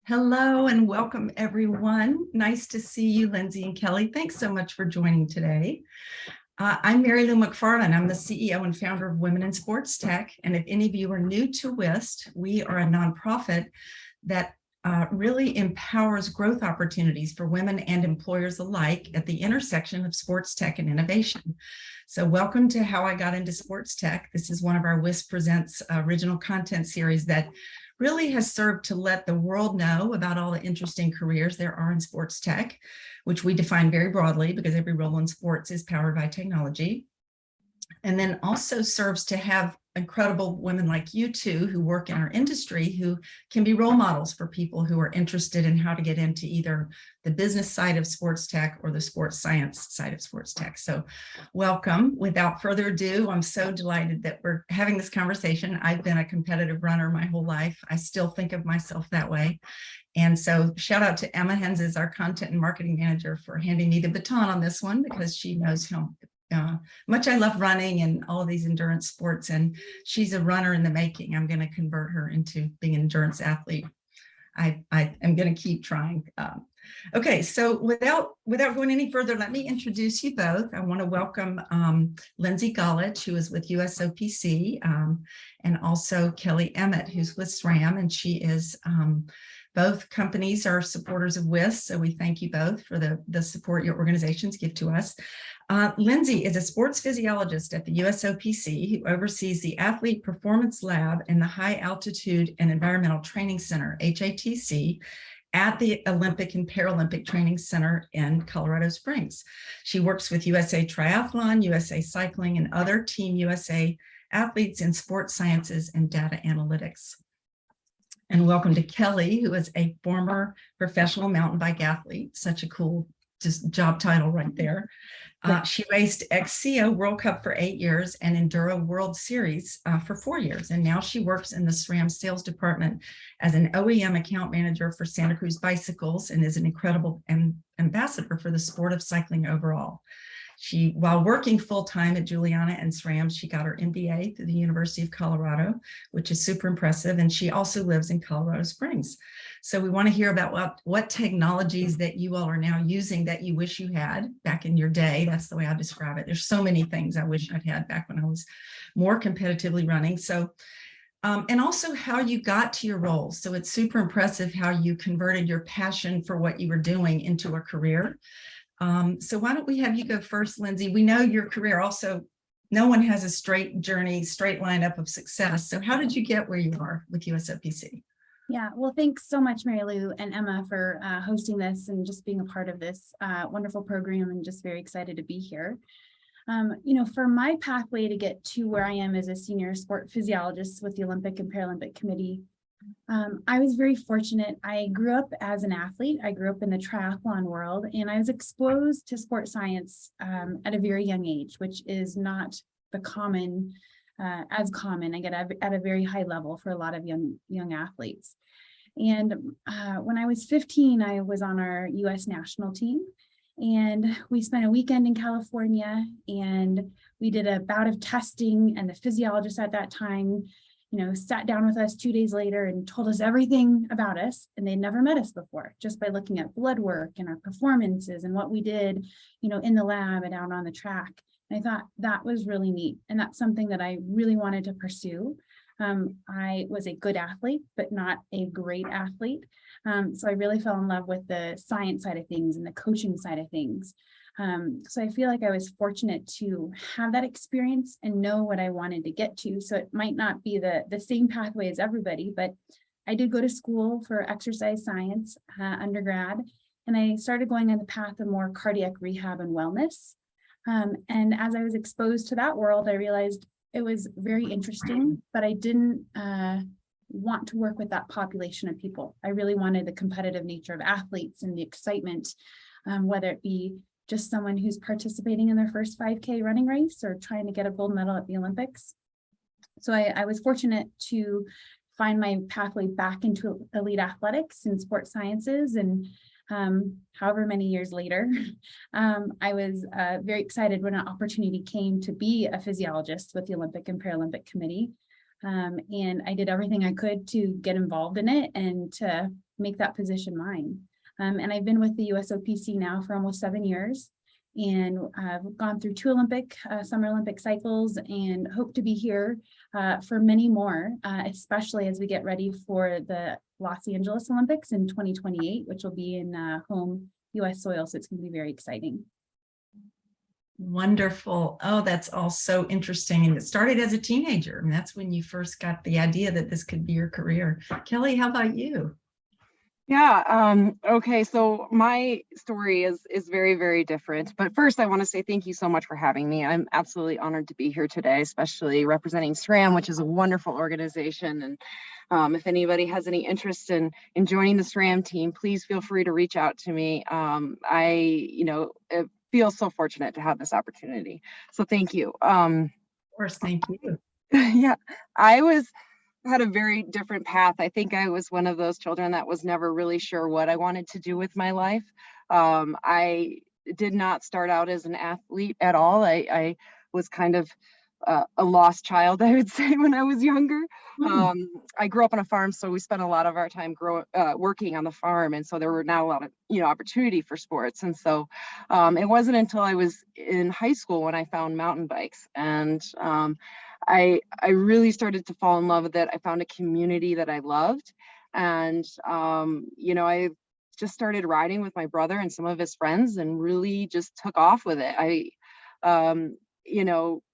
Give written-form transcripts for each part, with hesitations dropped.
Hello and welcome everyone. Nice to see you, Lindsay and Kelli. Thanks so much for joining today. I'm Mary Lou McFarland. I'm the CEO and founder of Women in Sports Tech. And if any of you are new to WIST, we are a nonprofit that really empowers growth opportunities for women and employers alike at the intersection of sports tech and innovation. So welcome to How I Got Into Sports Tech. This is one of our WIST Presents original content series that really has served to let the world know about all the interesting careers there are in sports tech, which we define very broadly because every role in sports is powered by technology. And then also serves to have incredible women like you two who work in our industry who can be role models for people who are interested in how to get into either the business side of sports tech or the sports science side of sports tech. So welcome. Without further ado, I'm so delighted that we're having this conversation. I've been a competitive runner my whole life. I still think of myself that way. And so shout out to Emma Henses, our content and marketing manager, for handing me the baton on this one because she knows how much I love running and all of these endurance sports, and she's a runner in the making. I'm going to convert her into being an endurance athlete. I am going to keep trying. Okay, so without going any further, let me introduce you both. I want to welcome Lindsay Golich, who is with USOPC, and also Kelli Emmet, who's with SRAM, and she is both companies are supporters of WIST, so we thank you both for the support your organizations give to us. Lindsay is a sports physiologist at the USOPC who oversees the Athlete Performance Lab and the High Altitude and Environmental Training Center, HATC, at the Olympic and Paralympic Training Center in Colorado Springs. She works with USA Triathlon, USA Cycling, and other Team USA athletes in sports sciences and data analytics. And welcome to Kelli, who is a former professional mountain bike athlete. Such a cool just job title right there. She raced XCO World Cup for 8 years and Enduro World Series for 4 years. And now she works in the SRAM sales department as an OEM account manager for Santa Cruz Bicycles and is an incredible ambassador for the sport of cycling overall. While working full-time at Juliana and SRAM, she got her MBA through the University of Colorado, which is super impressive. And she also lives in Colorado Springs. So we want to hear about what technologies that you all are now using that you wish you had back in your day. That's the way I describe it. There's so many things I wish I'd had back when I was more competitively running. So, and also how you got to your roles. So it's super impressive how you converted your passion for what you were doing into a career. So why don't we have you go first, Lindsay? We know your career also, no one has a straight journey, straight lineup of success. So how did you get where you are with USOPC? Yeah, well, thanks so much, Mary Lou and Emma, for hosting this and just being a part of this wonderful program, and just very excited to be here. For my pathway to get to where I am as a senior sport physiologist with the Olympic and Paralympic Committee, I was very fortunate. I grew up as an athlete. I grew up in the triathlon world, and I was exposed to sports science at a very young age, which is not the common, as common, I get at a very high level for a lot of young athletes. And when I was 15, I was on our US national team, and we spent a weekend in California, and we did a bout of testing, and the physiologist at that time sat down with us 2 days later and told us everything about us, and they'd never met us before, just by looking at blood work and our performances and what we did, in the lab and out on the track. And I thought that was really neat, and that's something that I really wanted to pursue. I was a good athlete, but not a great athlete. So I really fell in love with the science side of things and the coaching side of things. So I feel like I was fortunate to have that experience and know what I wanted to get to. So it might not be the same pathway as everybody, but I did go to school for exercise science undergrad, and I started going on the path of more cardiac rehab and wellness. And as I was exposed to that world, I realized it was very interesting, but I didn't want to work with that population of people. I really wanted the competitive nature of athletes and the excitement, whether it be just someone who's participating in their first 5K running race or trying to get a gold medal at the Olympics. So I was fortunate to find my pathway back into elite athletics and sports sciences. And however many years later, I was very excited when an opportunity came to be a physiologist with the Olympic and Paralympic Committee. And I did everything I could to get involved in it and to make that position mine. And I've been with the USOPC now for almost 7 years, and I've gone through 2 Summer Olympic cycles, and hope to be here for many more, especially as we get ready for the Los Angeles Olympics in 2028, which will be in home US soil. So it's going to be very exciting. Wonderful. Oh, that's all so interesting. And it started as a teenager, and that's when you first got the idea that this could be your career. Kelli, how about you? Yeah, okay, so my story is very, very different. But first, I want to say thank you so much for having me. I'm absolutely honored to be here today, especially representing SRAM, which is a wonderful organization. And if anybody has any interest in joining the SRAM team, please feel free to reach out to me. I feel so fortunate to have this opportunity. So thank you. Of course, thank you. Yeah, had a very different path. I think I was one of those children that was never really sure what I wanted to do with my life. I did not start out as an athlete at all. I was kind of a lost child, I would say, when I was younger. I grew up on a farm, so we spent a lot of our time working on the farm, and so there were not a lot of opportunity for sports. And so it wasn't until I was in high school when I found mountain bikes, and I really started to fall in love with it. I found a community that I loved, and I just started riding with my brother and some of his friends, and really just took off with it. I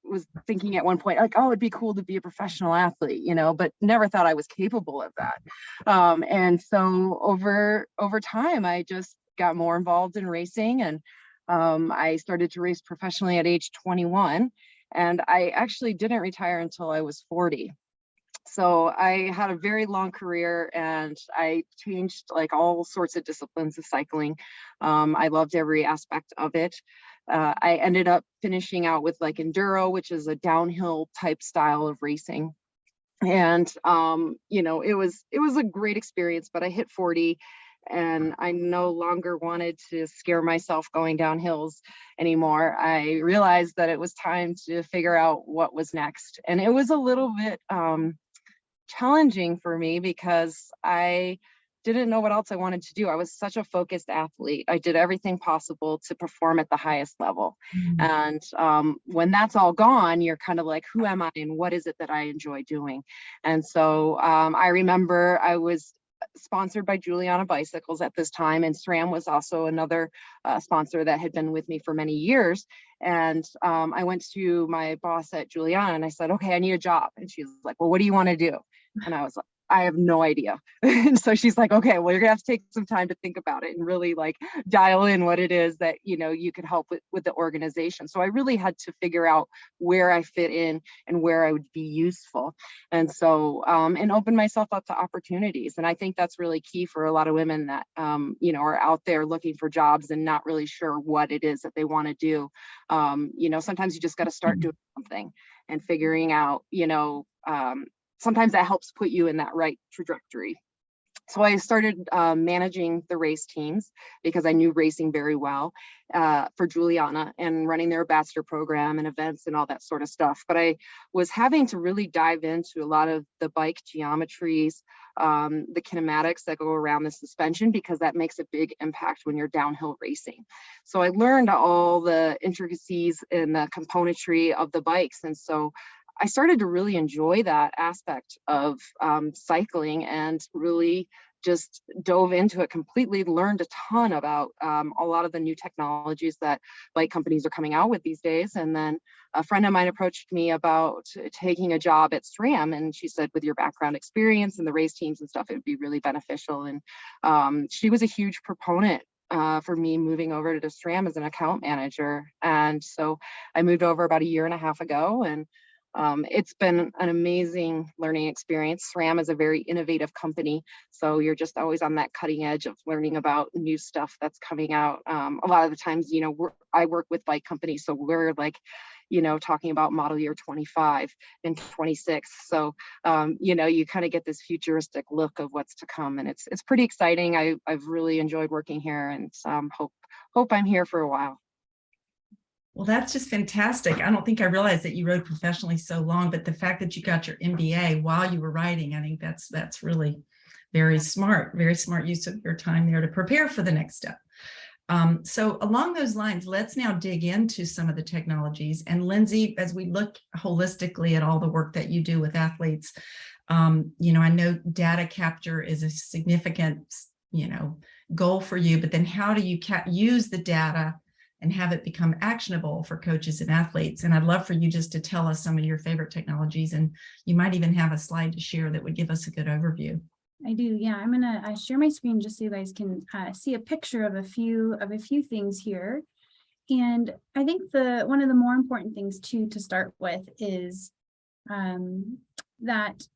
was thinking at one point, like, oh, it'd be cool to be a professional athlete, but never thought I was capable of that. And so over time, I just got more involved in racing, and I started to race professionally at age 21. And I actually didn't retire until I was 40. So I had a very long career, and I changed like all sorts of disciplines of cycling. I loved every aspect of it. I ended up finishing out with like enduro, which is a downhill type style of racing. And it was a great experience, but I hit 40 and I no longer wanted to scare myself going down hills anymore. I realized that it was time to figure out what was next. And it was a little bit challenging for me because I didn't know what else I wanted to do. I was such a focused athlete. I did everything possible to perform at the highest level. And when that's all gone, you're kind of like, who am I and what is it that I enjoy doing? And so I remember I was sponsored by Juliana Bicycles at this time, and SRAM was also another sponsor that had been with me for many years. And I went to my boss at Juliana and I said, okay, I need a job. And she's like, well, what do you want to do? And I was like, I have no idea. And so she's like, okay, well, you're gonna have to take some time to think about it and really like dial in what it is that you could help with the organization. So I really had to figure out where I fit in and where I would be useful. And so and open myself up to opportunities. And I think that's really key for a lot of women that are out there looking for jobs and not really sure what it is that they want to do. Sometimes you just got to start doing something and figuring out, sometimes that helps put you in that right trajectory. So I started managing the race teams because I knew racing very well for Juliana and running their ambassador program and events and all that sort of stuff. But I was having to really dive into a lot of the bike geometries, the kinematics that go around the suspension, because that makes a big impact when you're downhill racing. So I learned all the intricacies and the componentry of the bikes. And so I started to really enjoy that aspect of cycling and really just dove into it completely, learned a ton about a lot of the new technologies that bike companies are coming out with these days. And then a friend of mine approached me about taking a job at SRAM. And she said, with your background experience and the race teams and stuff, it would be really beneficial. And she was a huge proponent for me moving over to SRAM as an account manager. And so I moved over about 1.5 years ago, and it's been an amazing learning experience. SRAM is a very innovative company, so you're just always on that cutting edge of learning about new stuff that's coming out. A lot of the times, I work with bike companies, so we're like, talking about model year 25 and 26. So, you kind of get this futuristic look of what's to come, and it's pretty exciting. I've really enjoyed working here, and hope I'm here for a while. Well, that's just fantastic. I don't think I realized that you rode professionally so long, but the fact that you got your MBA while you were riding, I think that's really very smart use of your time there to prepare for the next step. So along those lines, let's now dig into some of the technologies. And Lindsay, as we look holistically at all the work that you do with athletes, I know data capture is a significant, goal for you, but then how do you use the data and have it become actionable for coaches and athletes? And I'd love for you just to tell us some of your favorite technologies, and you might even have a slide to share that would give us a good overview. I do. Yeah, I'm gonna share my screen just so you guys can see a picture of a few things here. And I think one of the more important things too to start with is that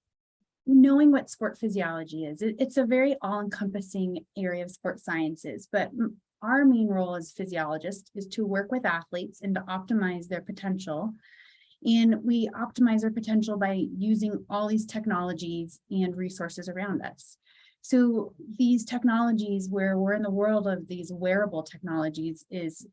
knowing what sport physiology is. It's a very all-encompassing area of sports sciences, but our main role as physiologists is to work with athletes and to optimize their potential. And we optimize their potential by using all these technologies and resources around us. So these technologies, where we're in the world of these wearable technologies, is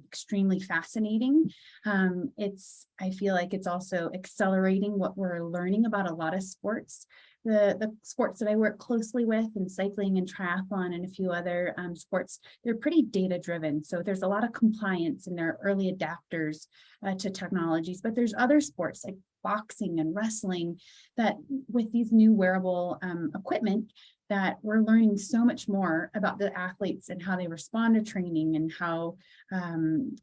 extremely fascinating. I feel like it's also accelerating what we're learning about a lot of sports. The sports that I work closely with, and cycling and triathlon and a few other sports, they're pretty data driven. So there's a lot of compliance and they're early adapters to technologies, but there's other sports like boxing and wrestling that with these new wearable equipment, that we're learning so much more about the athletes and how they respond to training and how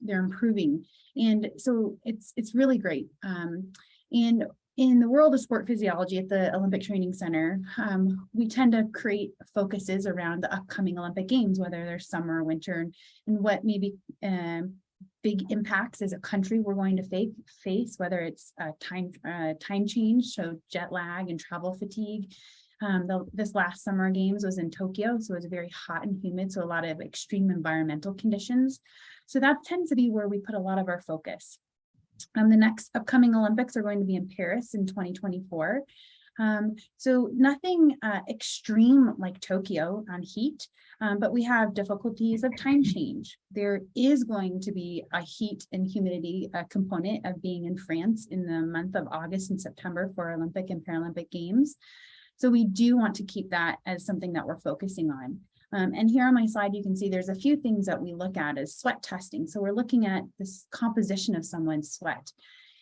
they're improving. And so it's really great. And in the world of sport physiology at the Olympic Training Center, we tend to create focuses around the upcoming Olympic Games, whether they're summer or winter, and what maybe big impacts as a country we're going to face, whether it's time change, so jet lag and travel fatigue. This last summer games was in Tokyo, so it was very hot and humid, so a lot of extreme environmental conditions. So that tends to be where we put a lot of our focus. The next upcoming Olympics are going to be in Paris in 2024. So nothing extreme like Tokyo on heat, but we have difficulties of time change. There is going to be a heat and humidity component of being in France in the month of August and September for Olympic and Paralympic Games. So we do want to keep that as something that we're focusing on. And here on my slide, you can see there's a few things that we look at as sweat testing. So we're looking at this composition of someone's sweat.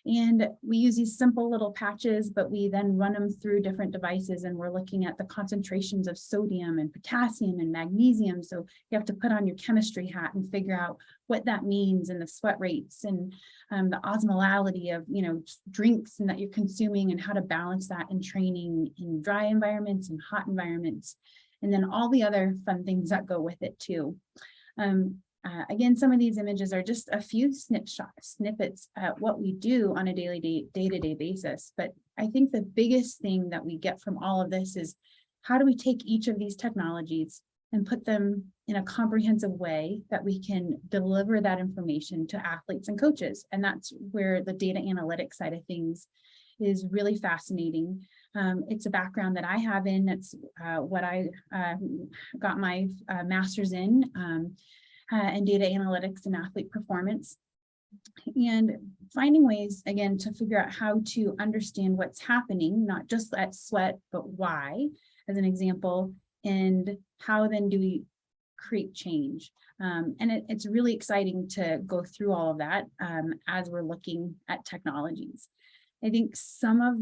And we use these simple little patches, but we then run them through different devices, and we're looking at the concentrations of sodium and potassium and magnesium. So you have to put on your chemistry hat and figure out what that means, and the sweat rates and the osmolality of drinks and that you're consuming, and how to balance that in training in dry environments and hot environments, and then all the other fun things that go with it too. Again, some of these images are just a few snippets at what we do on a day-to-day basis. But I think the biggest thing that we get from all of this is, how do we take each of these technologies and put them in a comprehensive way that we can deliver that information to athletes and coaches? And that's where the data analytics side of things is really fascinating. It's a background that I have in. That's what I got my master's in data analytics and athlete performance. And finding ways, again, to figure out how to understand what's happening, not just at sweat, but why, as an example, and how then do we create change. And it's really exciting to go through all of that as we're looking at technologies. I think some of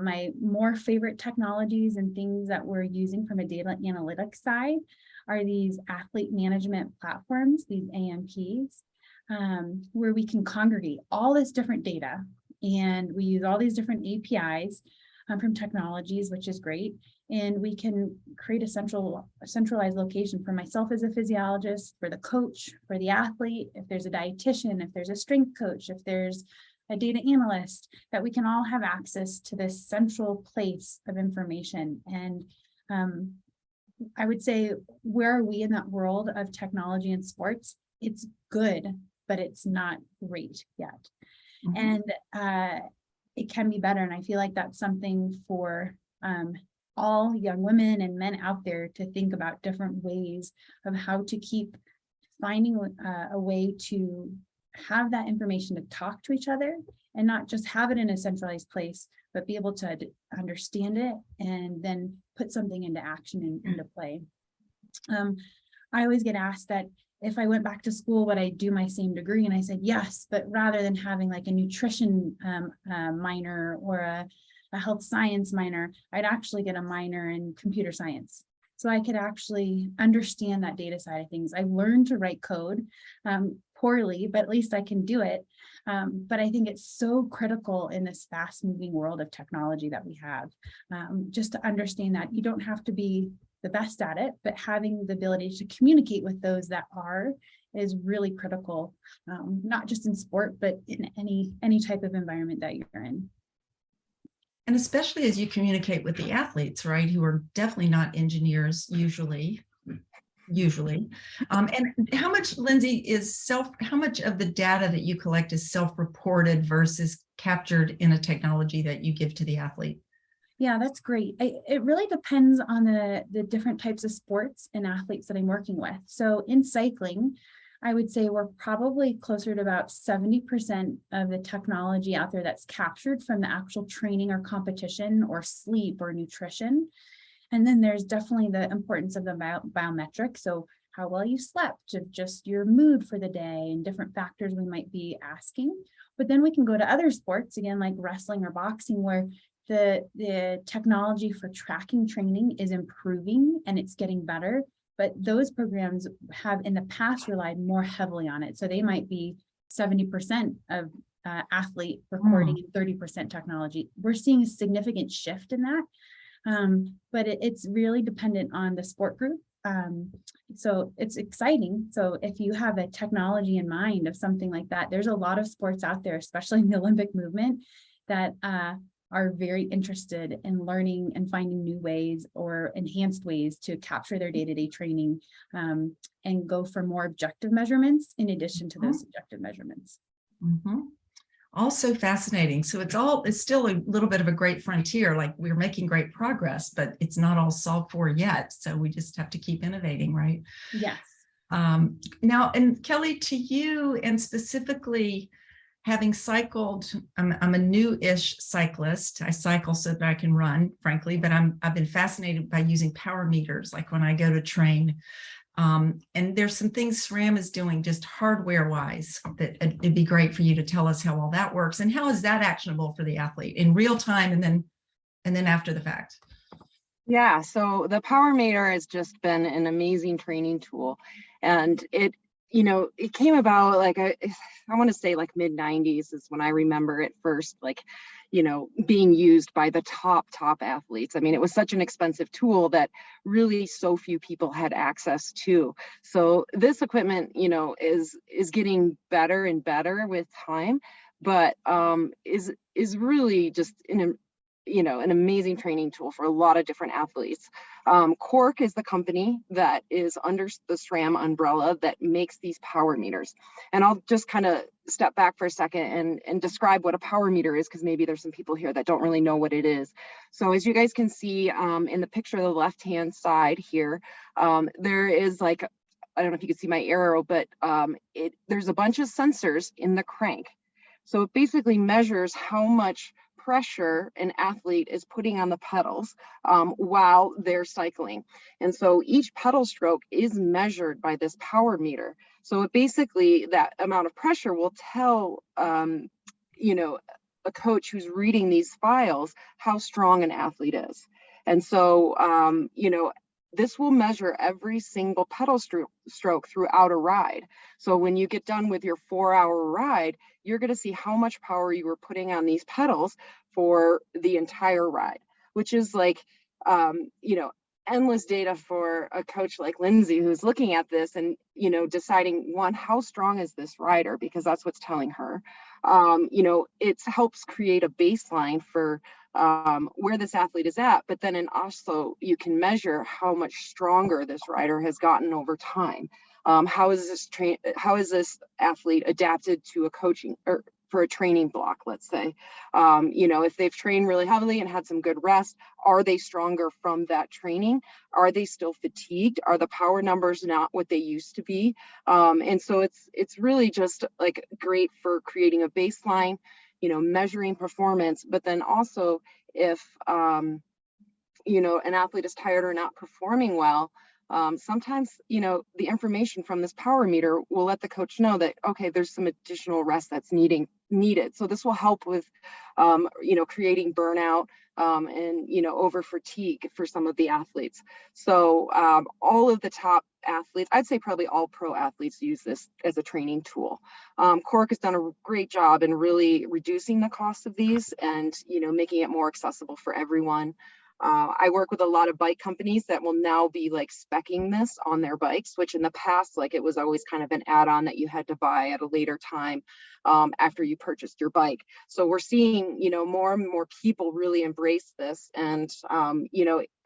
my more favorite technologies and things that we're using from a data analytics side are these athlete management platforms, these AMPs, where we can congregate all this different data, and we use all these different APIs from technologies, which is great. And we can create a centralized location for myself as a physiologist, for the coach, for the athlete, if there's a dietitian, if there's a strength coach, if there's a data analyst, that we can all have access to this central place of information. And I would say, where are we in that world of technology and sports? It's good, but it's not great yet. Mm-hmm. And it can be better. And I feel like that's something for all young women and men out there to think about, different ways of how to keep finding a way to have that information to talk to each other and not just have it in a centralized place, but be able to understand it and then put something into action and into play. I always get asked that if I went back to school, would I do my same degree? And I said, yes, but rather than having like a nutrition minor or a health science minor, I'd actually get a minor in computer science. So I could actually understand that data side of things. I learned to write code poorly, but at least I can do it. But I think it's so critical in this fast moving world of technology that we have, just to understand that you don't have to be the best at it, but having the ability to communicate with those that are is really critical, not just in sport, but in any type of environment that you're in. And especially as you communicate with the athletes, right, who are definitely not engineers usually. And how much, Lindsay, how much of the data that you collect is self-reported versus captured in a technology that you give to the athlete? Yeah, that's great. It really depends on the different types of sports and athletes that I'm working with. So in cycling, I would say we're probably closer to about 70% of the technology out there that's captured from the actual training or competition or sleep or nutrition. And then there's definitely the importance of the biometrics. So how well you slept, just your mood for the day and different factors we might be asking. But then we can go to other sports, again, like wrestling or boxing, where the technology for tracking training is improving and it's getting better, but those programs have in the past relied more heavily on it. So they might be 70% of athlete recording and 30% technology. We're seeing a significant shift in that, but it's really dependent on the sport group. So it's exciting. So if you have a technology in mind of something like that, there's a lot of sports out there, especially in the Olympic movement, that are very interested in learning and finding new ways or enhanced ways to capture their day-to-day training, and go for more objective measurements in addition to those subjective measurements. Also fascinating. So it's still a little bit of a great frontier. Like, we're making great progress, but it's not all solved for yet. So we just have to keep innovating, right? Yes. Now, and Kelli, to you, and specifically, having cycled, I'm a new-ish cyclist. I cycle so that I can run, frankly, but I've been fascinated by using power meters, like when I go to train. And there's some things SRAM is doing just hardware-wise that it'd be great for you to tell us how all that works and how is that actionable for the athlete in real time and then after the fact. Yeah, so the power meter has just been an amazing training tool, and it came about like I want to say like mid 90s is when I remember it first, like, being used by the top athletes. I mean, it was such an expensive tool that really so few people had access to. So this equipment, is getting better and better with time, but is really just an amazing training tool for a lot of different athletes. Cork is the company that is under the SRAM umbrella that makes these power meters. And I'll just kind of step back for a second and describe what a power meter is, because maybe there's some people here that don't really know what it is. So as you guys can see in the picture on the left-hand side here, there is like, I don't know if you can see my arrow, but there's a bunch of sensors in the crank. So it basically measures how much pressure an athlete is putting on the pedals while they're cycling. And so each pedal stroke is measured by this power meter. So it basically, that amount of pressure will tell, a coach who's reading these files how strong an athlete is. And so, this will measure every single pedal stroke throughout a ride. So when you get done with your 4-hour ride, you're going to see how much power you were putting on these pedals for the entire ride, which is like, endless data for a coach like Lindsay, who's looking at this and, deciding, one, how strong is this rider? Because that's what's telling her. It helps create a baseline for where this athlete is at, but then also you can measure how much stronger this rider has gotten over time. How is this athlete adapted to a coaching or for a training block, let's say. If they've trained really heavily and had some good rest, are they stronger from that training? Are they still fatigued? Are the power numbers not what they used to be? And so it's really just like great for creating a baseline, measuring performance, but then also if an athlete is tired or not performing well, sometimes, the information from this power meter will let the coach know that, okay, there's some additional rest that's needed. So this will help with, creating burnout and, over fatigue for some of the athletes. So all of the top athletes, I'd say probably all pro athletes use this as a training tool. Cork has done a great job in really reducing the cost of these and, making it more accessible for everyone. I work with a lot of bike companies that will now be like speccing this on their bikes, which in the past, like it was always kind of an add-on that you had to buy at a later time after you purchased your bike. So we're seeing, more and more people really embrace this. And,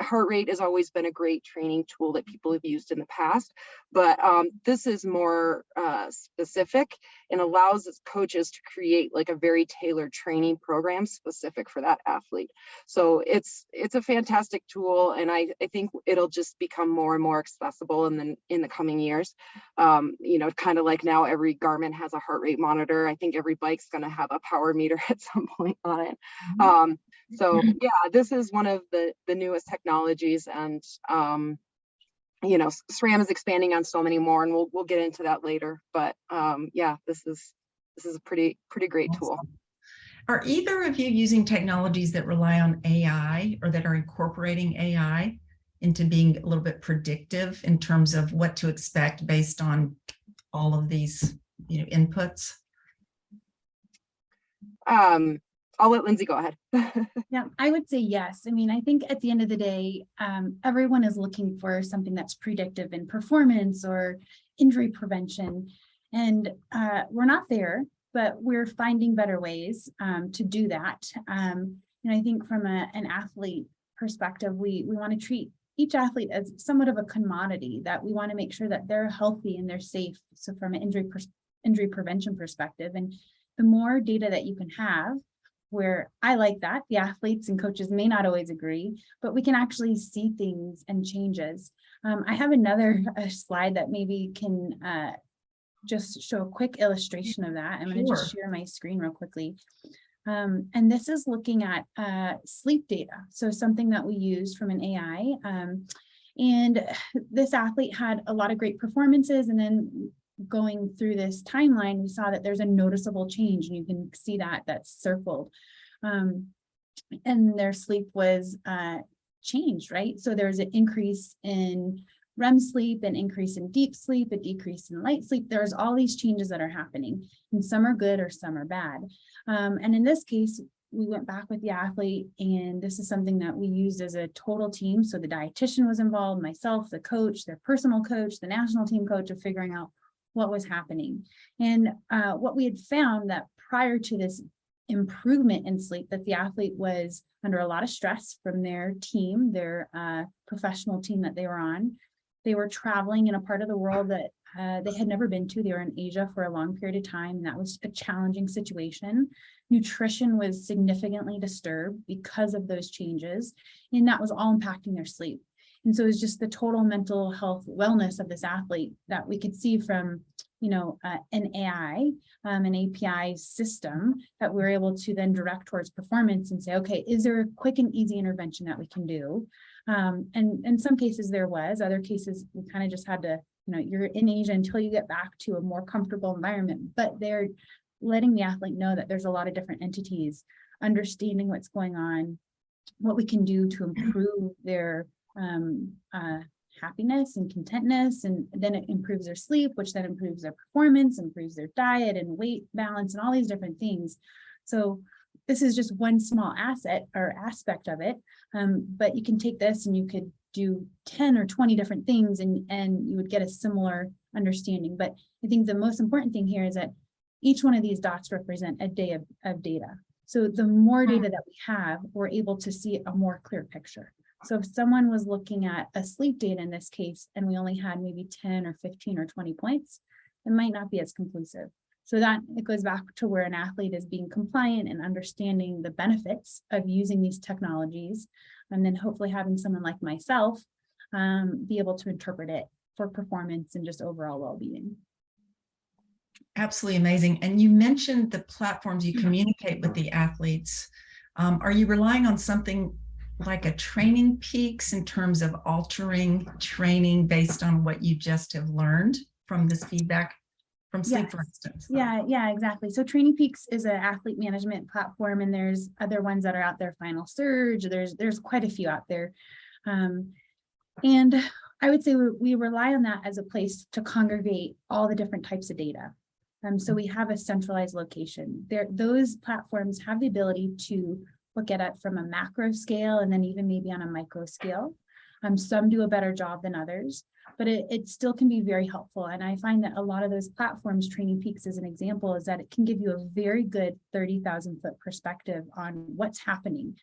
heart rate has always been a great training tool that people have used in the past, but this is more specific and allows its coaches to create like a very tailored training program specific for that athlete. So it's a fantastic tool, and I think it'll just become more and more accessible in the coming years. Kind of like now every Garmin has a heart rate monitor. I think every bike's going to have a power meter at some point on it. So yeah, this is one of the newest technologies, and SRAM is expanding on so many more, and we'll get into that later. But yeah, this is a pretty great tool. Are either of you using technologies that rely on AI or that are incorporating AI into being a little bit predictive in terms of what to expect based on all of these, inputs? I'll let Lindsay go ahead. Yeah, I would say yes. I mean, I think at the end of the day, everyone is looking for something that's predictive in performance or injury prevention. And we're not there, but we're finding better ways to do that. And I think from an athlete perspective, we want to treat each athlete as somewhat of a commodity, that we want to make sure that they're healthy and they're safe. So from an injury prevention perspective, and the more data that you can have, where I like that, the athletes and coaches may not always agree, but we can actually see things and changes. I have another slide that maybe can just show a quick illustration of that. I'm going to just share my screen real quickly. And this is looking at sleep data. So something that we use from an AI. And this athlete had a lot of great performances, and then going through this timeline, we saw that there's a noticeable change, and you can see that that's circled. And their sleep was changed, right? So there's an increase in REM sleep, an increase in deep sleep, a decrease in light sleep. There's all these changes that are happening, and some are good or some are bad. And in this case, we went back with the athlete, and this is something that we used as a total team. So the dietitian was involved, myself, the coach, their personal coach, the national team coach, of figuring out what was happening. And what we had found that prior to this improvement in sleep, that the athlete was under a lot of stress from their team, their professional team that they were on. They were traveling in a part of the world that they had never been to. They were in Asia for a long period of time, and that was a challenging situation. Nutrition was significantly disturbed because of those changes, and that was all impacting their sleep. And so it's just the total mental health wellness of this athlete that we could see from, an AI, an API system that we're able to then direct towards performance and say, okay, is there a quick and easy intervention that we can do? And in some cases there was, other cases we kind of just had to, you're in Asia until you get back to a more comfortable environment, but they're letting the athlete know that there's a lot of different entities, understanding what's going on, what we can do to improve their happiness and contentness, and then it improves their sleep, which then improves their performance, improves their diet and weight balance, and all these different things. So this is just one small asset or aspect of it, but you can take this and you could do 10 or 20 different things, and you would get a similar understanding. But I think the most important thing here is that each one of these dots represent a day of data. So the more data that we have, we're able to see a more clear picture. So if someone was looking at a sleep data in this case, and we only had maybe 10 or 15 or 20 points, it might not be as conclusive. So that it goes back to where an athlete is being compliant and understanding the benefits of using these technologies, and then hopefully having someone like myself be able to interpret it for performance and just overall well-being. Absolutely amazing. And you mentioned the platforms you communicate with the athletes. Are you relying on something like a Training Peaks in terms of altering training based on what you just have learned from this feedback from sleep, for instance? Yeah, exactly. So Training Peaks is an athlete management platform, and there's other ones that are out there, Final Surge, there's quite a few out there. And I would say we rely on that as a place to congregate all the different types of data. So we have a centralized location. Those platforms have the ability to look at it from a macro scale and then even maybe on a micro scale. Some do a better job than others, but it still can be very helpful. And I find that a lot of those platforms, Training Peaks as an example, is that it can give you a very good 30,000-foot perspective on what's happening.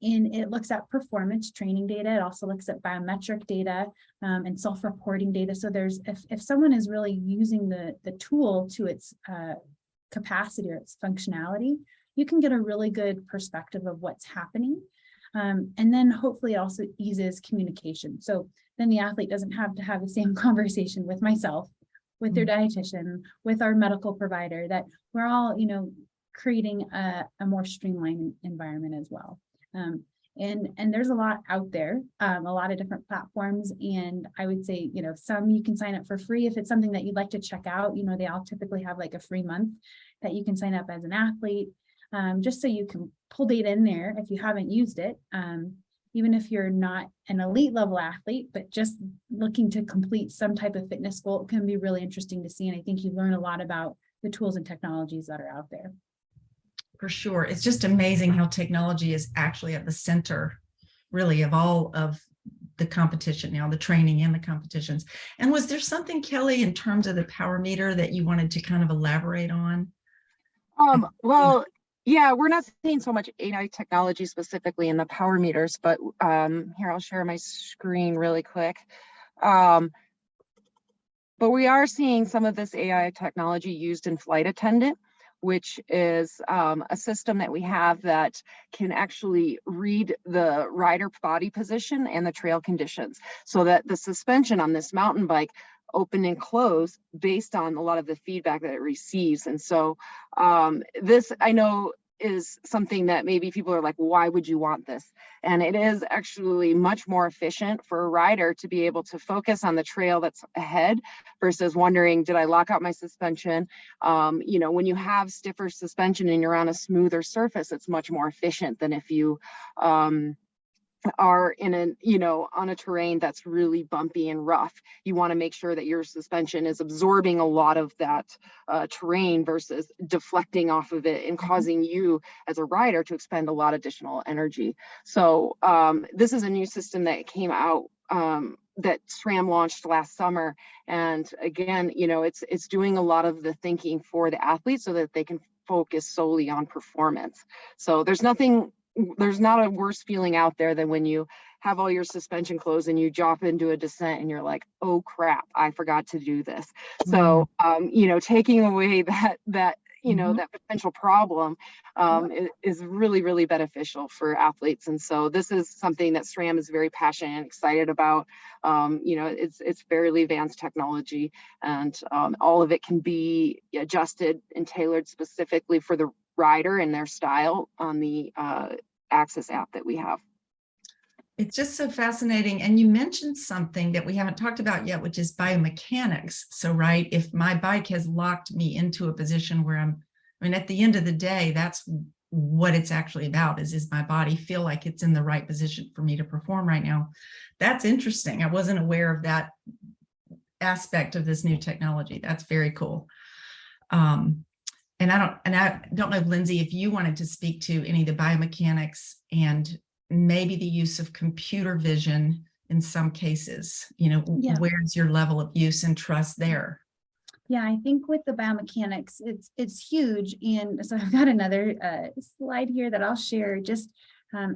And it looks at performance training data. It also looks at biometric data and self-reporting data. So there's, if someone is really using the tool to its capacity or its functionality, you can get a really good perspective of what's happening. And then hopefully it also eases communication. So then the athlete doesn't have to have the same conversation with myself, with their dietitian, with our medical provider, that we're all, creating a more streamlined environment as well. And there's a lot out there, a lot of different platforms. And I would say, some you can sign up for free if it's something that you'd like to check out. They all typically have like a free month that you can sign up as an athlete, just so you can pull data in there if you haven't used it. Even if you're not an elite level athlete, but just looking to complete some type of fitness goal, it can be really interesting to see. And I think you learn a lot about the tools and technologies that are out there. For sure. It's just amazing how technology is actually at the center, really, of all of the competition now, the training and the competitions. And was there something, Kelli, in terms of the power meter that you wanted to kind of elaborate on? Well, yeah, we're not seeing so much AI technology specifically in the power meters, but here, I'll share my screen really quick. But we are seeing some of this AI technology used in flight attendant, which is a system that we have that can actually read the rider body position and the trail conditions, so that the suspension on this mountain bike open and close based on a lot of the feedback that it receives. And so this, I know, is something that maybe people are like, why would you want this? And it is actually much more efficient for a rider to be able to focus on the trail that's ahead versus wondering, did I lock out my suspension? When you have stiffer suspension and you're on a smoother surface, it's much more efficient than if you are in on a terrain that's really bumpy and rough. You want to make sure that your suspension is absorbing a lot of that terrain versus deflecting off of it and causing you as a rider to expend a lot of additional energy. So this is a new system that came out that SRAM launched last summer. And again, it's doing a lot of the thinking for the athletes so that they can focus solely on performance. So there's not a worse feeling out there than when you have all your suspension closed and you drop into a descent and you're like, oh crap, I forgot to do this. So, taking away that that potential problem is really, really beneficial for athletes. And so this is something that SRAM is very passionate and excited about. It's fairly advanced technology, and all of it can be adjusted and tailored specifically for the rider and their style on the Access app that we have. It's just so fascinating. And you mentioned something that we haven't talked about yet, which is biomechanics. So, right, if my bike has locked me into a position where at the end of the day, that's what it's actually about, is my body feel like it's in the right position for me to perform right now? That's interesting. I wasn't aware of that aspect of this new technology. That's very cool. And I don't know, Lindsay, if you wanted to speak to any of the biomechanics and maybe the use of computer vision in some cases. Where's your level of use and trust there? Yeah, I think with the biomechanics, it's huge. And so I've got another slide here that I'll share. Just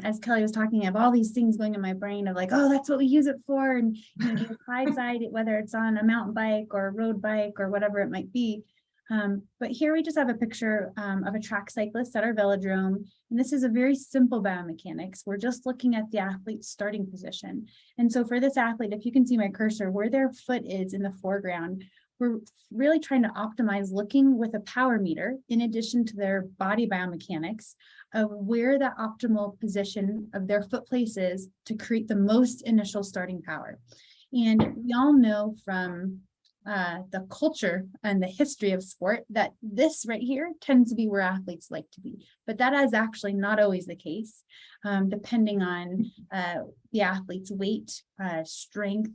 as Kelli was talking, I have all these things going in my brain of like, oh, that's what we use it for. And the applied side, whether it's on a mountain bike or a road bike or whatever it might be. But here we just have a picture of a track cyclist at our velodrome. And this is a very simple biomechanics. We're just looking at the athlete's starting position. And so for this athlete, if you can see my cursor, where their foot is in the foreground, we're really trying to optimize looking with a power meter, in addition to their body biomechanics, of where the optimal position of their foot place is to create the most initial starting power. And we all know from the culture and the history of sport that this right here tends to be where athletes like to be, but that is actually not always the case, depending on the athlete's weight, strength,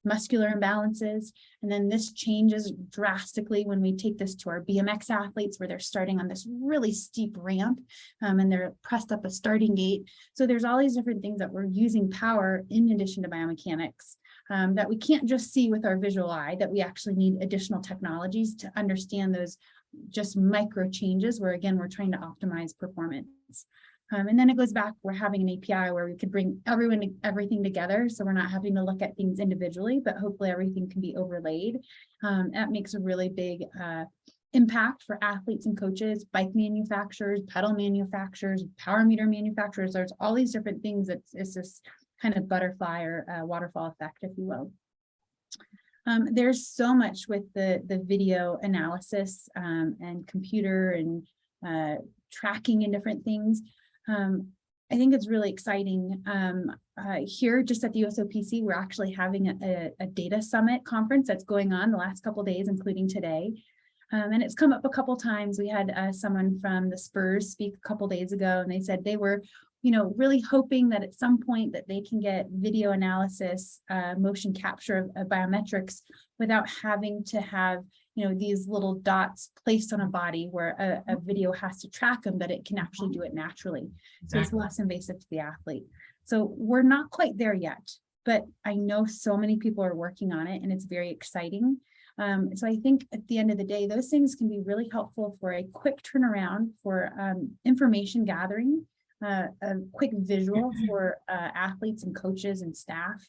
muscular imbalances. And then this changes drastically when we take this to our BMX athletes, where they're starting on this really steep ramp and they're pressed up a starting gate. So there's all these different things that we're using power in addition to biomechanics that we can't just see with our visual eye, that we actually need additional technologies to understand those just micro changes where, again, we're trying to optimize performance. And then it goes back, we're having an API where we could bring everything together. So we're not having to look at things individually, but hopefully everything can be overlaid. That makes a really big impact for athletes and coaches, bike manufacturers, pedal manufacturers, power meter manufacturers. There's all these different things. It's this kind of butterfly or waterfall effect, if you will. There's so much with the video analysis and computer and tracking and different things. I think it's really exciting. Here, just at the USOPC, we're actually having a data summit conference that's going on the last couple of days, including today. And it's come up a couple times. We had someone from the Spurs speak a couple days ago, and they said they were, really hoping that at some point that they can get video analysis, motion capture of biometrics without having to have, these little dots placed on a body where a video has to track them, that it can actually do it naturally. So it's less invasive to the athlete. So we're not quite there yet, but I know so many people are working on it and it's very exciting. So I think at the end of the day, those things can be really helpful for a quick turnaround for information gathering, a quick visual for athletes and coaches and staff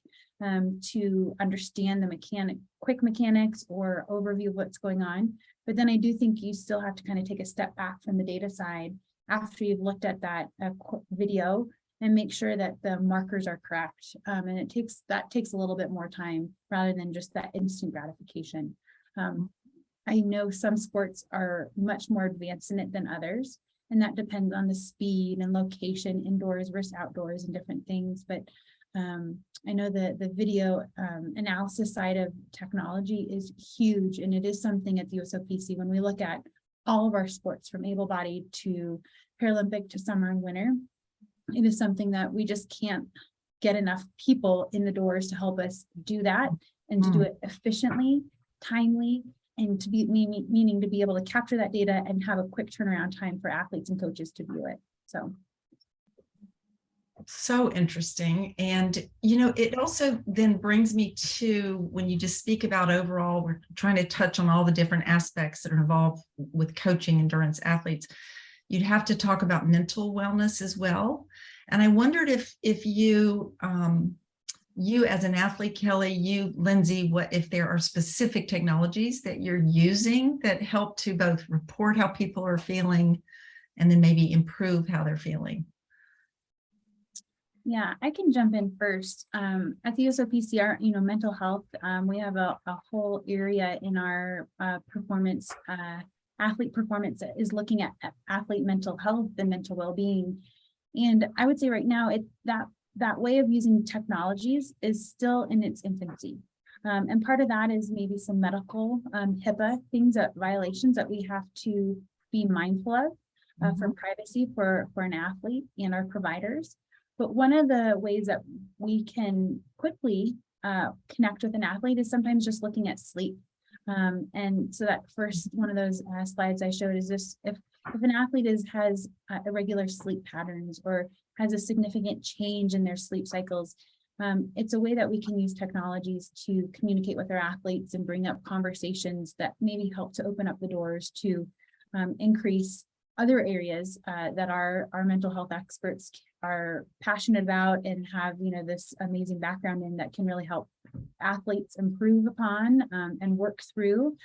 to understand the quick mechanics or overview of what's going on. But then I do think you still have to kind of take a step back from the data side after you've looked at that video and make sure that the markers are correct. And that takes a little bit more time rather than just that instant gratification. I know some sports are much more advanced in it than others, and that depends on the speed and location, indoors versus outdoors and different things. But I know the video analysis side of technology is huge, and it is something at the USOPC when we look at all of our sports from able-bodied to Paralympic to summer and winter. It is something that we just can't get enough people in the doors to help us do that and to do it efficiently, timely, and to be meaning to be able to capture that data and have a quick turnaround time for athletes and coaches to view it. So interesting. And, it also then brings me to when you just speak about overall, we're trying to touch on all the different aspects that are involved with coaching endurance athletes. You'd have to talk about mental wellness as well. And I wondered if you as an athlete, Kelli, you, Lindsay, if there are specific technologies that you're using that help to both report how people are feeling and then maybe improve how they're feeling. Yeah, I can jump in first. At the USOPC, mental health, we have a whole area in our performance, athlete performance that is looking at athlete mental health and mental well-being. And I would say right now, that way of using technologies is still in its infancy. And part of that is maybe some medical HIPAA violations that we have to be mindful of for privacy for an athlete and our providers. But one of the ways that we can quickly connect with an athlete is sometimes just looking at sleep. And so that first one of those slides I showed is this: if an athlete has irregular sleep patterns or has a significant change in their sleep cycles, it's a way that we can use technologies to communicate with our athletes and bring up conversations that maybe help to open up the doors to increase other areas that our mental health experts are passionate about and have this amazing background in, that can really help athletes improve upon and work through.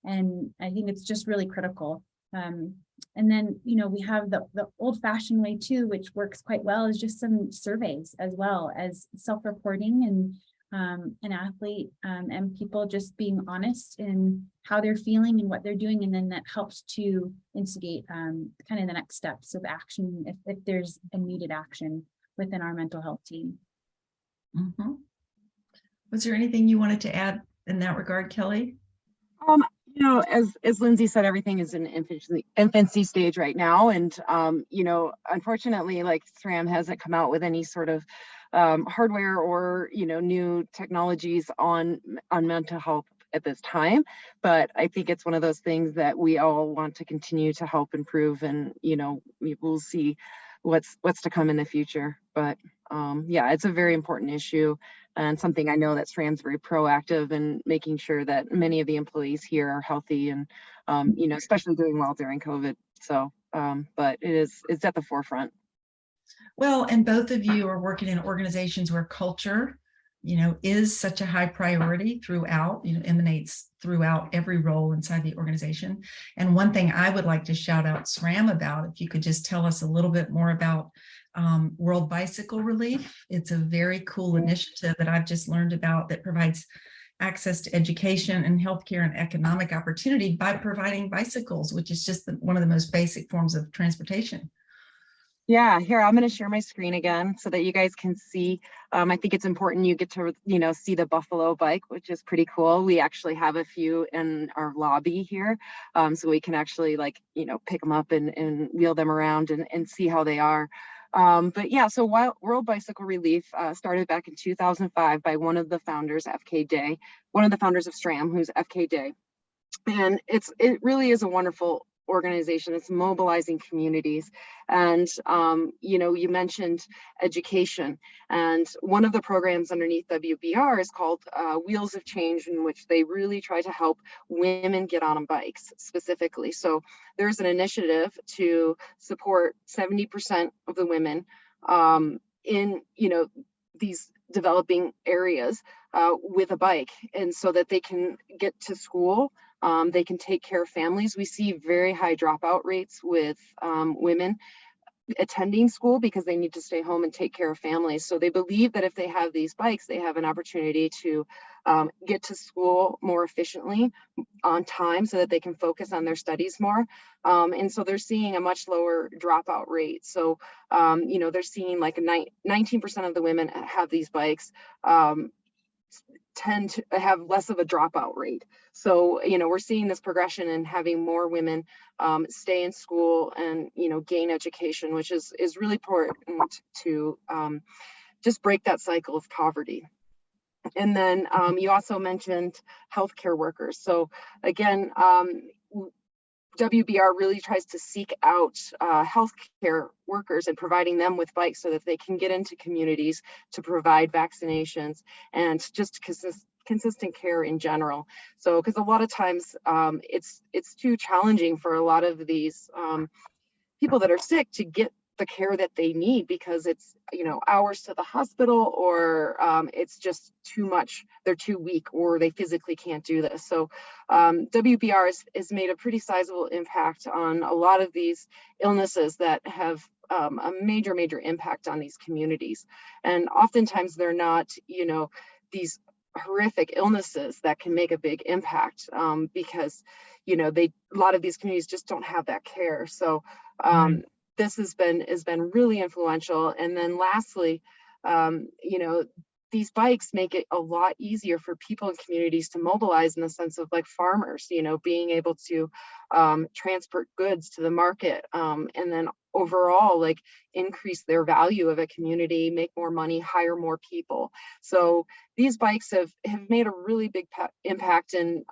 And I think it's just really critical. And then, we have the old-fashioned way too, which works quite well, is just some surveys as well as self-reporting, and an athlete and people just being honest in how they're feeling and what they're doing. And then that helps to instigate kind of the next steps of action if there's a needed action within our mental health team. Mm-hmm. Was there anything you wanted to add in that regard, Kelli? As Lindsay said, everything is in infancy stage right now. And, unfortunately, like SRAM hasn't come out with any sort of hardware or, new technologies on mental health at this time. But I think it's one of those things that we all want to continue to help improve, and, we will see what's to come in the future. But yeah, it's a very important issue, and something I know that SRAM's very proactive in making sure that many of the employees here are healthy and, especially doing well during COVID. So, but it's at the forefront. Well, and both of you are working in organizations where culture, is such a high priority throughout, emanates throughout every role inside the organization. And one thing I would like to shout out SRAM about, if you could just tell us a little bit more about World Bicycle Relief. It's a very cool initiative that I've just learned about that provides access to education and healthcare and economic opportunity by providing bicycles, which is just one of the most basic forms of transportation. Yeah, here, I'm going to share my screen again so that you guys can see. I think it's important you get to, see the Buffalo bike, which is pretty cool. We actually have a few in our lobby here. So we can actually pick them up and wheel them around and see how they are. But yeah, so World Bicycle Relief started back in 2005 by one of the founders, FK Day, one of the founders of SRAM, who's FK Day. And it really is a wonderful organization. It's mobilizing communities. And, you mentioned education. And one of the programs underneath WBR is called Wheels of Change, in which they really try to help women get on bikes specifically. So there's an initiative to support 70% of the women in, these developing areas with a bike, and so that they can get to school. They can take care of families. We see very high dropout rates with women attending school because they need to stay home and take care of families. So they believe that if they have these bikes, they have an opportunity to get to school more efficiently on time so that they can focus on their studies more. And so they're seeing a much lower dropout rate. So, they're seeing like 19% of the women have these bikes tend to have less of a dropout rate. So, we're seeing this progression and having more women stay in school and, gain education, which is really important to just break that cycle of poverty. And then you also mentioned healthcare workers. So again, WBR really tries to seek out healthcare workers and providing them with bikes so that they can get into communities to provide vaccinations and just consistent care in general. So, because a lot of times it's too challenging for a lot of these people that are sick to get the care that they need because it's hours to the hospital, or it's just too much, they're too weak, or they physically can't do this. So WBR has made a pretty sizable impact on a lot of these illnesses that have a major impact on these communities. And oftentimes they're not these horrific illnesses that can make a big impact because a lot of these communities just don't have that care. So this has been really influential. And then lastly, these bikes make it a lot easier for people in communities to mobilize, in the sense of like farmers, being able to transport goods to the market, and then overall like increase their value of a community, make more money, hire more people. So these bikes have made a really big impact in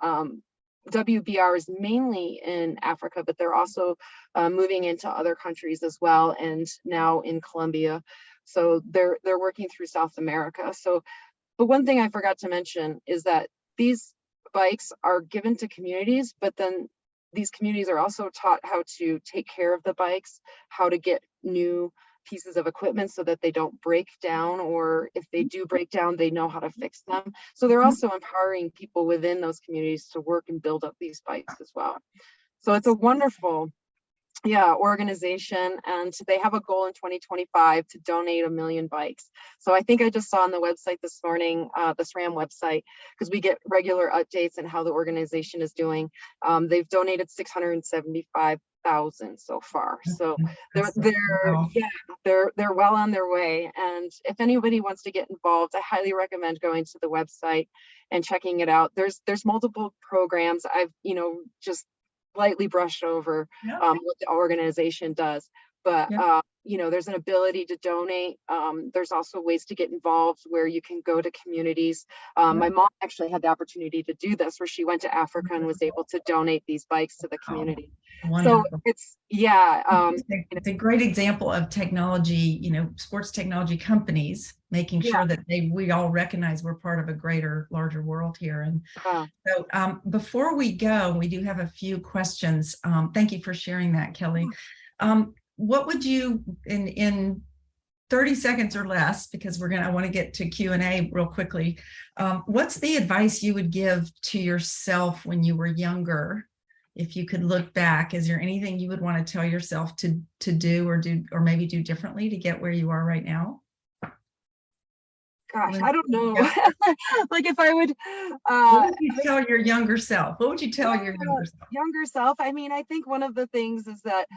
WBR is mainly in Africa, but they're also moving into other countries as well, and now in Colombia. So they're working through South America. So, but one thing I forgot to mention is that these bikes are given to communities, but then these communities are also taught how to take care of the bikes, how to get new pieces of equipment so that they don't break down, or if they do break down, they know how to fix them. So they're also empowering people within those communities to work and build up these bikes as well. So it's a wonderful organization, and they have a goal in 2025 to donate 1 million bikes. So I think I just saw on the website this morning, the SRAM website, because we get regular updates on how the organization is doing. They've donated 675,000 so far. So they're well on their way. And if anybody wants to get involved, I highly recommend going to the website and checking it out. There's multiple programs. I've just lightly brushed over what the organization does, but there's an ability to donate. There's also ways to get involved where you can go to communities. My mom actually had the opportunity to do this, where she went to Africa and was able to donate these bikes to the community. So it's it's a great example of technology, sports technology companies making sure that we all recognize we're part of a larger world here. And so before we go, we do have a few questions. Thank you for sharing that, Kelli. What would you, in 30 seconds or less, because I want to get to Q&A real quickly. What's the advice you would give to yourself when you were younger? If you could look back, is there anything you would want to tell yourself to do or maybe do differently to get where you are right now? Gosh, I don't know. Like if I would, what would you tell your younger self? What would you tell your younger self? I mean, I think one of the things is that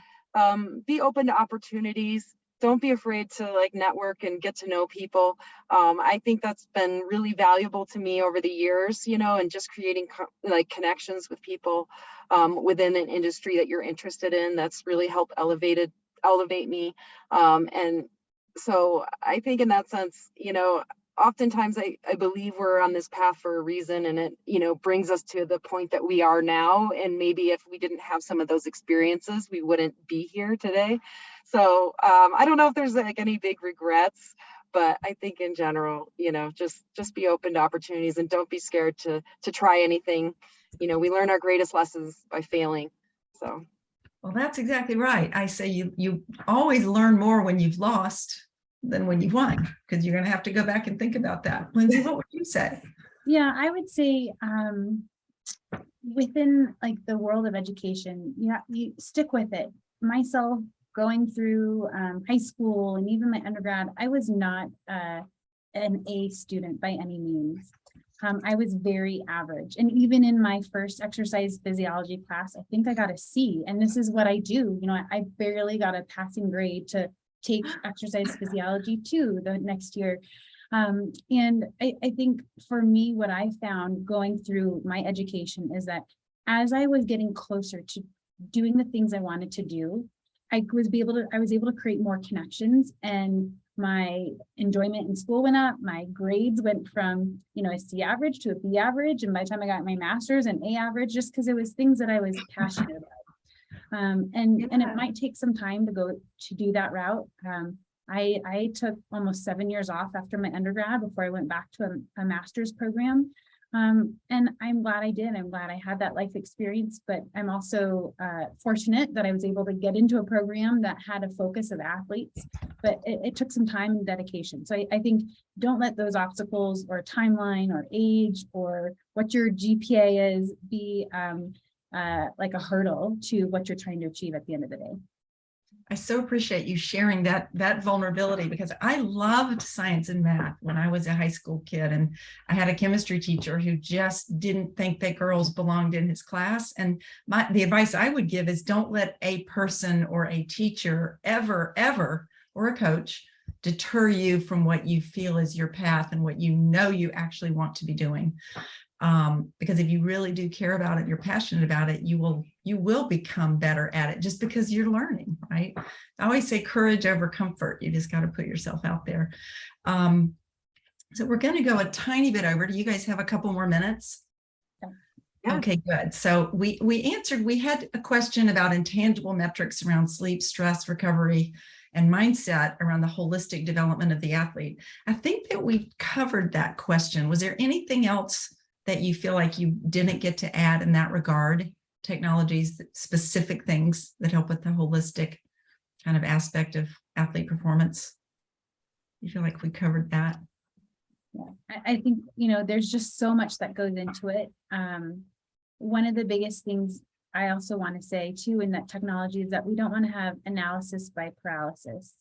be open to opportunities. Don't be afraid to network and get to know people. I think that's been really valuable to me over the years, and just creating connections with people within an industry that you're interested in. That's really helped elevate me. And so I think in that sense, oftentimes I believe we're on this path for a reason, and it, brings us to the point that we are now. And maybe if we didn't have some of those experiences, we wouldn't be here today. So I don't know if there's any big regrets, but I think in general, just be open to opportunities and don't be scared to try anything. We learn our greatest lessons by failing. So. Well, that's exactly right. I say you always learn more when you've lost than when you've won, because you're going to have to go back and think about that. Lindsay, what would you say? Yeah, I would say within the world of education, you stick with it. Myself, going through high school and even my undergrad, I was not an A student by any means. I was very average. And even in my first exercise physiology class, I think I got a C. And this is what I do. I barely got a passing grade to take exercise physiology 2 the next year. And I think for me, what I found going through my education is that as I was getting closer to doing the things I wanted to do, I was able to create more connections, and my enjoyment in school went up. My grades went from, a C average to a B average. And by the time I got my master's, an A average, just because it was things that I was passionate about. And it might take some time to do that route. I took almost 7 years off after my undergrad before I went back to a master's program. And I'm glad I did. I'm glad I had that life experience, but I'm also fortunate that I was able to get into a program that had a focus of athletes, but it took some time and dedication. So I think don't let those obstacles or timeline or age or what your GPA is be like a hurdle to what you're trying to achieve at the end of the day. I so appreciate you sharing that vulnerability, because I loved science and math when I was a high school kid, and I had a chemistry teacher who just didn't think that girls belonged in his class. And the advice I would give is don't let a person or a teacher ever, or a coach deter you from what you feel is your path and what you actually want to be doing. Because if you really do care about it, you're passionate about it, you will become better at it just because you're learning, right? I always say courage over comfort. You just got to put yourself out there. So we're going to go a tiny bit over. Do you guys have a couple more minutes? Yeah. Okay, good. So we had a question about intangible metrics around sleep, stress, recovery, and mindset around the holistic development of the athlete. I think that we covered that question. Was there anything else that you feel like you didn't get to add in that regard? Technologies, specific things that help with the holistic kind of aspect of athlete performance? You feel like we covered that? Yeah, I think, there's just so much that goes into it. One of the biggest things I also want to say too in that technology is that we don't want to have analysis by paralysis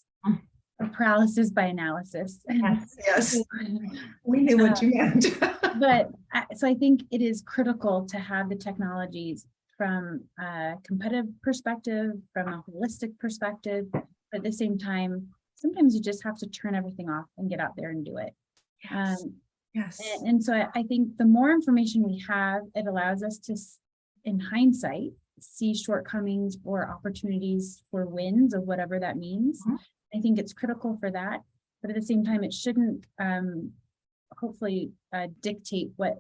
or paralysis by analysis. Yes. We knew what you meant. So I think it is critical to have the technologies from a competitive perspective, from a holistic perspective, but at the same time, sometimes you just have to turn everything off and get out there and do it. Yes. Yes. And so I think the more information we have, it allows us to, in hindsight, see shortcomings or opportunities for wins of whatever that means. I think it's critical for that, but at the same time, it shouldn't hopefully dictate what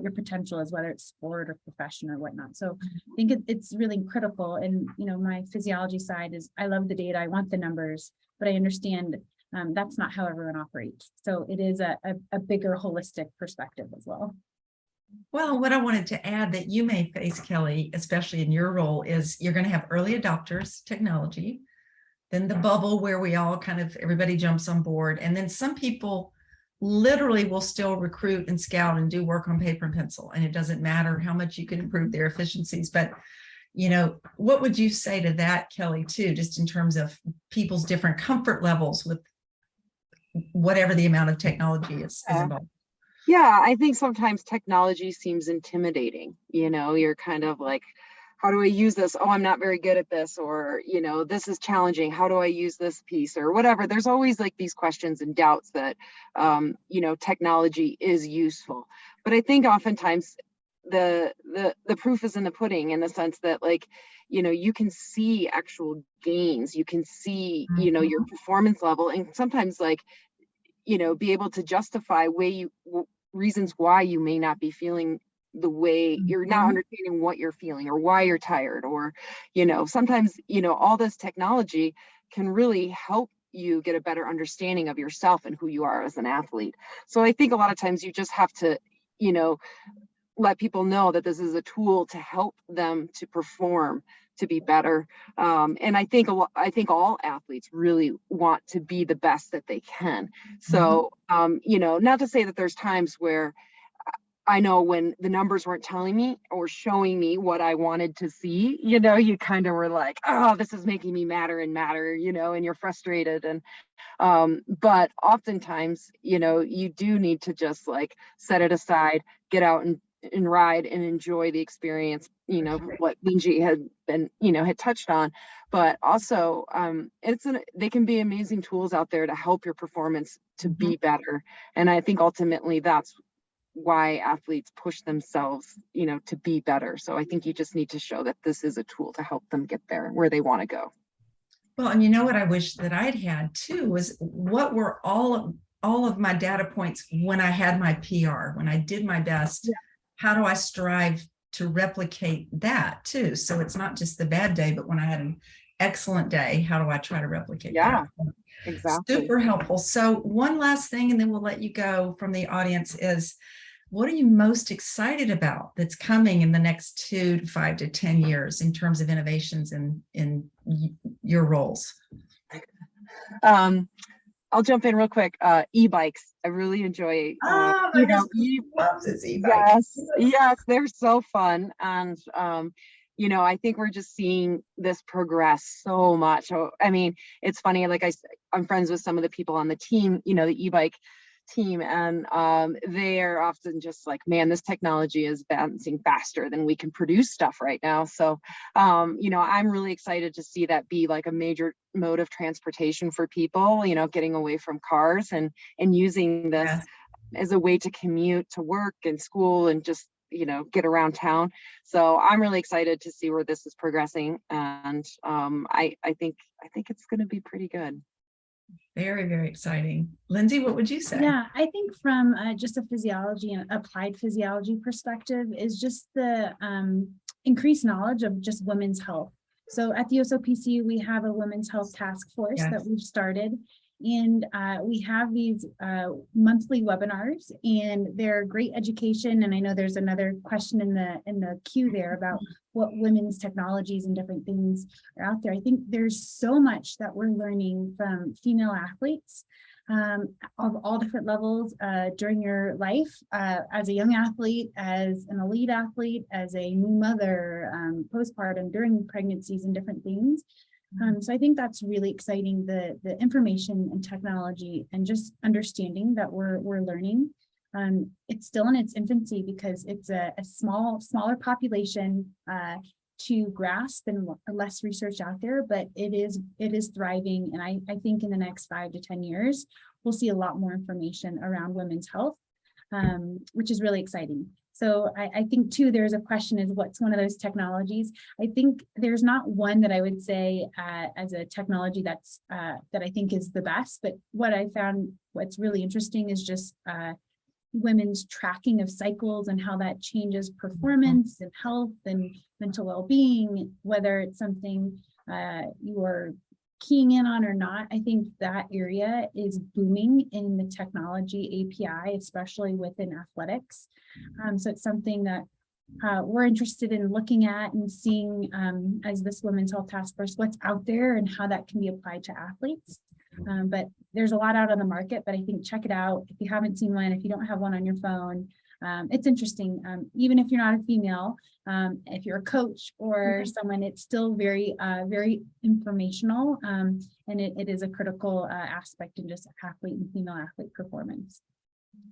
your potential is, whether it's sport or profession or whatnot. So I think it's really critical. And my physiology side is I love the data, I want the numbers, but I understand that's not how everyone operates. So it is a bigger holistic perspective as well. Well, what I wanted to add that you may face, Kelli, especially in your role, is you're going to have early adopters technology, then the bubble where we all everybody jumps on board. And then some people literally will still recruit and scout and do work on paper and pencil. And it doesn't matter how much you can improve their efficiencies. But, what would you say to that, Kelli, too, just in terms of people's different comfort levels with whatever the amount of technology is involved? Yeah, I think sometimes technology seems intimidating. You're kind of like, how do I use this? Oh, I'm not very good at this, or, this is challenging. How do I use this piece or whatever? There's always like these questions and doubts that, technology is useful. But I think oftentimes the proof is in the pudding, in the sense that you can see actual gains. You can see, your performance level, and sometimes be able to justify reasons why you may not be feeling the way you're not understanding what you're feeling or why you're tired, or sometimes all this technology can really help you get a better understanding of yourself and who you are as an athlete. So I think a lot of times you just have to let people know that this is a tool to help them to perform, to be better. And I think all athletes really want to be the best that they can. So, not to say that there's times where I know when the numbers weren't telling me or showing me what I wanted to see, you kind of were like, oh, this is making me madder and madder, and you're frustrated. And, but oftentimes, you do need to just set it aside, get out and ride and enjoy the experience, what Lindsay had touched on. But also they can be amazing tools out there to help your performance to be better. And I think ultimately that's why athletes push themselves, to be better. So I think you just need to show that this is a tool to help them get there where they want to go. Well, and what I wish that I'd had too was what were all of my data points when I had my PR, when I did my best. Yeah. How do I strive to replicate that too? So it's not just the bad day, but when I had an excellent day, how do I try to replicate that? Exactly. Super helpful. So one last thing, and then we'll let you go from the audience, is what are you most excited about that's coming in the next 2 to 5 to 10 years in terms of innovations in your roles? I'll jump in real quick. E-bikes. I really enjoy. My husband loves his e-bikes. Yes, they're so fun, and I think we're just seeing this progress so much. So, I mean, it's funny. I'm friends with some of the people on the team. The e-bike team, and they are often just like, man, this technology is advancing faster than we can produce stuff right now. So I'm really excited to see that be a major mode of transportation for people, getting away from cars and using this as a way to commute to work and school and just get around town. So I'm really excited to see where this is progressing, and I think it's going to be pretty good. Very, very exciting. Lindsay, what would you say? Yeah, I think from just a physiology and applied physiology perspective is just the increased knowledge of just women's health. So at the OSOPC, we have a women's health task force that we've started. And we have these monthly webinars, and they're great education. And I know there's another question in the queue there about what women's technologies and different things are out there. I think there's so much that we're learning from female athletes of all different levels during your life, as a young athlete, as an elite athlete, as a new mother, postpartum, during pregnancies and different things. So I think that's really exciting, the information and technology and just understanding that we're learning. It's still in its infancy because it's a smaller population to grasp and less research out there, but it is thriving. And I think in the next 5 to 10 years, we'll see a lot more information around women's health, which is really exciting. So I think too, there's a question is what's one of those technologies? I think there's not one that I would say as a technology that's that I think is the best, but what I found what's really interesting is just women's tracking of cycles and how that changes performance and health and mental well-being, whether it's something you're keying in on or not. I think that area is booming in the technology API, especially within athletics. So it's something that we're interested in looking at and seeing as this Women's Health Task Force, what's out there and how that can be applied to athletes. But there's a lot out on the market, but I think check it out. If you haven't seen one, if you don't have one on your phone, it's interesting. Even if you're not a female, if you're a coach or someone, it's still very informational. And it is a critical aspect in just athlete and female athlete performance.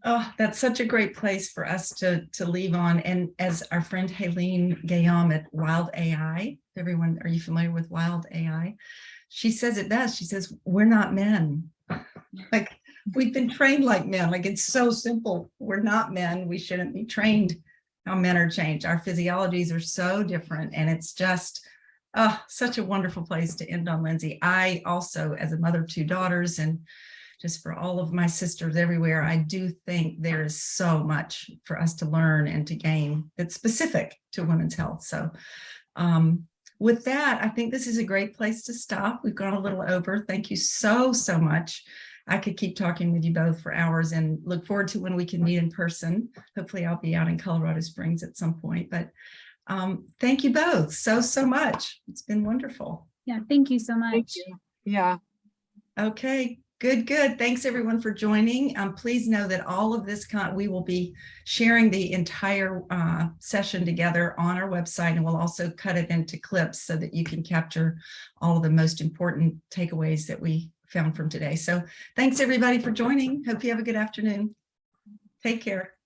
Oh, that's such a great place for us to leave on. And as our friend Helene Guillaume at Wild AI, everyone, are you familiar with Wild AI? She says it best. She says, we're not men. Like, we've been trained like men. Like, it's so simple. We're not men. We shouldn't be trained how men are changed. Our physiologies are so different. And it's just such a wonderful place to end on, Lindsay. I also, as a mother of 2 daughters, and just for all of my sisters everywhere, I do think there is so much for us to learn and to gain that's specific to women's health. So with that, I think this is a great place to stop. We've gone a little over. Thank you so much. I could keep talking with you both for hours and look forward to when we can meet in person. Hopefully I'll be out in Colorado Springs at some point, but thank you both so much. It's been wonderful. Yeah, thank you so much. Thank you. Yeah. Okay, good. Thanks everyone for joining. Please know that all of this we will be sharing the entire session together on our website, and we'll also cut it into clips so that you can capture all of the most important takeaways that we found from today. So thanks everybody for joining. Hope you have a good afternoon. Take care.